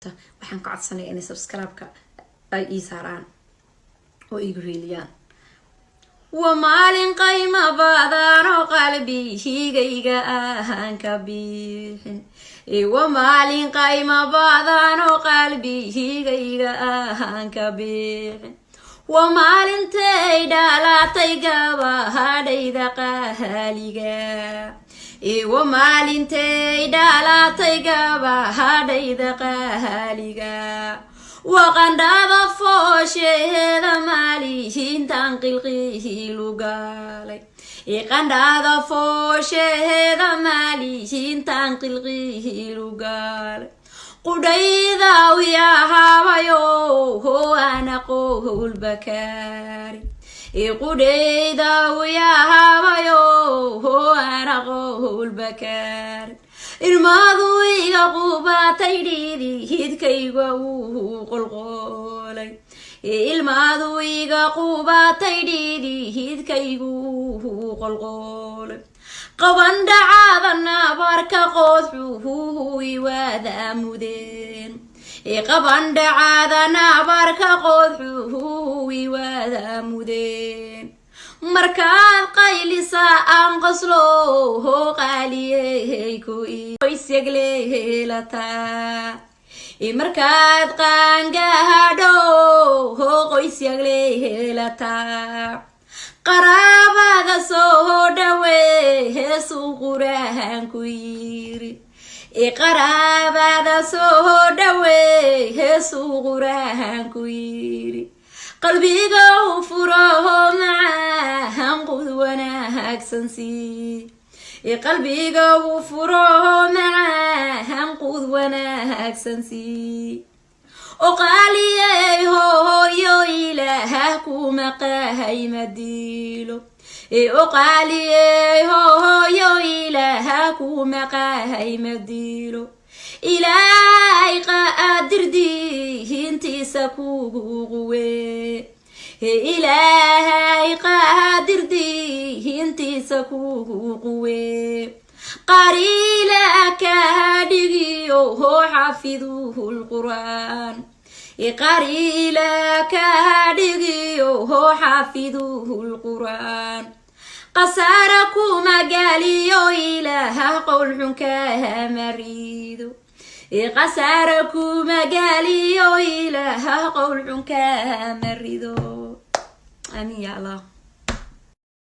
waxaan ka codsanay inay subscribe-ka ay ii saaraan oo igu hiiliyaan. Waa maalin qiimo badan oo qalbigayga aan ka bixin. Waa maalin qiimo badan oo qalbigayga aan ka bixin. Waa maalintay dhalatay gabadhayda qaaliga. Waa maalintay dhalatay gabadhayda qaaliga. وقندابا فوشيدا مالينتان قلقيلو قالي قندابا فوشيدا مالينتان قلقيلو قالي قديدا ويا هاويو هو أنا قول بكاري قديدا ويا هاويو هو أنا قول بكاري ilmaadu iga qubataydi hidkayga uu qolqolay ilmaadu iga qubataydi hidkayga uu qolqolay qaban dhacadana barka qodxu iwada mudeen qaban dhacadana barka qodxu iwada mudeen markaan qaylisa aan qoslo ho qaliyay ku isyaglelata markaad qaangahadho ho qoysyaglelata qaraabada soo dhawe suu quraan ku yiri qaraabada soo dhawe suu quraan ku yiri qalbiga u furo macaan qudwana hagsansi qalbiga u furo macaan qudwana hagsansi oo qaliyay hooyo ilaah kuma qahay madilo oo qaliyay hooyo ilaah kuma qahay madilo إلهي قادر دي انتي سكوغوغوي إلهي قادر دي انتي سكوغوغوي قريلك هادي هو حافظه القرآن قريلك هادي هو حافظه القرآن قصاركم قاليو إله قول كامريدو قصاركم قاليو إله قول كامريدو آمين يا الله.